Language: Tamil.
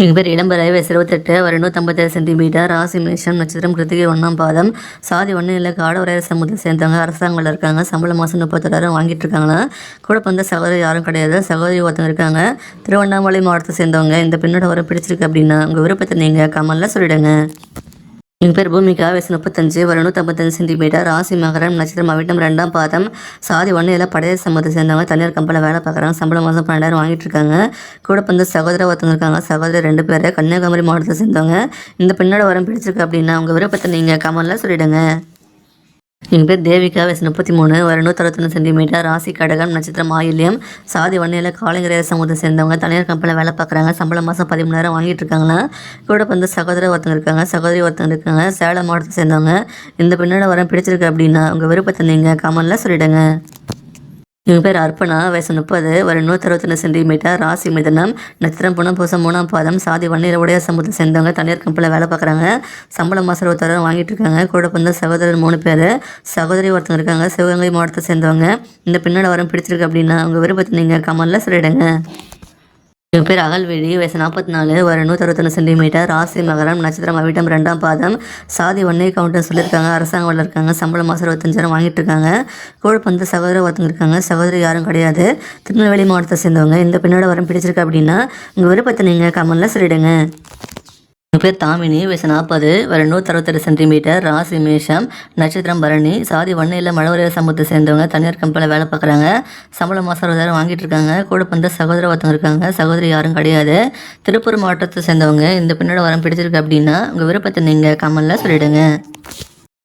எங்கள் பேர் இளம்பரை வயசு 28, அவர் 157 சென்டிமீட்டர், ராசி மேஷம், நட்சத்திரம் கிருத்திகை 1ஆம் பாதம், சாதி 1 இல்லை காடவரையர் சமூகத்தை சேர்ந்தவங்க, அரசாங்கத்தில் இருக்காங்க, சம்பளம் மாதம் 36,000 வாங்கிட்டு இருக்காங்களா. கூட பிறந்த சகோதரி யாரும் கிடையாது, சகோதரி ஒருத்தவங்க இருக்காங்க. திருவண்ணாமலை மாவட்டத்தை சேர்ந்தவங்க. இந்த பெண்ணோட வர பிடிச்சிருக்கு அப்படின்னா உங்கள் விருப்பத்தை நீங்கள் கமெண்ட்ல சொல்லிடுங்க. எங்கள் பேர் பூமிகா, வயசு 35, ஒரு 155 சென்டிமீட்டர், ராசி மகரம், நட்சத்திரம் அவிட்டம், 2ஆம் பாதம், சாதி 1 இல்லை படையர் சமூகத்தை சேர்ந்தவங்க, தனியார் கம்பெனியில் வேலை பார்க்குறாங்க, சம்பளம் மாதம் 12,000 வாங்கிட்டு இருக்காங்க. கூட பிறந்த சகோதர ஒருத்தவங்க இருக்காங்க, சகோதரி 2 பேர், கன்னியாகுமரி மாவட்டத்தை சேர்ந்தவங்க. இந்த பெண்ணோட வரம் பிடிச்சிருக்கு அப்படின்னா உங்கள் விருப்பத்தை நீங்கள் கமெண்ட்ல சொல்லிடுங்க. எங்கள் பேர் தேவிகா, வயசு 33, ஒரு 161 சென்டிமீட்டர், ராசி கடகம், நட்சத்திரம் ஆயில்யம், சாதி 1 இல்லை காளிங்கரையர் சமூகத்தை சேர்ந்தவங்க, தனியார் கம்பெனியில் வேலை பார்க்குறாங்க, சம்பளம் மாதம் 13,000 வாங்கிட்டு இருக்காங்களா. கூட வந்து சகோதர ஒருத்தவங்க இருக்காங்க, சகோதரி ஒருத்தவங்க இருக்காங்க, சேலம் மாவட்டத்தை சேர்ந்தவங்க. இந்த பெண்ணோட வரம் பிடிச்சிருக்கு அப்படின்னா உங்கள் விருப்பத்தை நீங்கள் கமெண்ட்ல சொல்லிடுங்க. எங்கள் பேர் அர்ப்பணா, வயசு 30, ஒரு 161 சென்டிமீட்டர், ராசி மிதனம், நட்சத்திரம் புனர்பூசம், 3ஆம் பாதம், சாதி 1 இல்லை உடைய சமூகத்தை சேர்ந்தவங்க, தனியார் கம்பெனியில் வேலை பார்க்குறாங்க, சம்பளம் மாதம் 26,000 வாங்கிட்டு இருக்காங்க. கூட பிறந்த சகோதரர் 3 பேர், சகோதரி ஒருத்தவங்க இருக்காங்க, சிவகங்கை மாவட்டத்தை சேர்ந்தவங்க. இந்த பெண்ணோட வரம் பிடிச்சிருக்கு அப்படின்னா உங்கள் விருப்பத்தை நீங்கள் கமெண்ட்ல சொல்லிடுங்க. எங்கள் பேர் அகல்வெளி, வயசு 44, ஒரு 161 சென்டிமீட்டர், ராசி மகரம், நட்சத்திரம் அவிட்டம், 2ஆம் பாதம், சாதி 1 கவுண்டன் சொல்லியிருக்காங்க, அரசாங்கத்தில் இருக்காங்க, சம்பளம் மாதம் 25,000 வாங்கிட்டு இருக்காங்க. கூட வந்து சகோதரி ஒருத்தவங்க இருக்காங்க, சகோதரி யாரும் கிடையாது, திருநெல்வேலி மாவட்டத்தை சேர்ந்தவங்க. இந்த பெண்ணோட வரம் பிடிச்சிருக்கு அப்படின்னா உங்கள் விருப்பத்தை நீங்கள் கமெண்ட்ல சொல்லிடுங்க. எங்கள் பேர் தாமினி, வயசு 40, ஒரு 168 சென்டிமீட்டர், ராசி மேஷம், நட்சத்திரம் பரணி, சாதி 1 இல்லை மழவரையர் சமூகத்தை சேர்ந்தவங்க, தனியார் கம்பெனியில் வேலை பார்க்குறாங்க, சம்பளம் மாதம் 60,000 வாங்கிட்டு இருக்காங்க. கூட வந்து சகோதர ஒருத்தவங்க இருக்காங்க, சகோதரி யாரும் கிடையாது, திருப்பூர் மாவட்டத்தை சேர்ந்தவங்க. இந்த பெண்ணோட வரம் பிடிச்சிருக்கு அப்படின்னா உங்கள் விருப்பத்தை நீங்கள் கமெண்ட்ல சொல்லிடுங்க.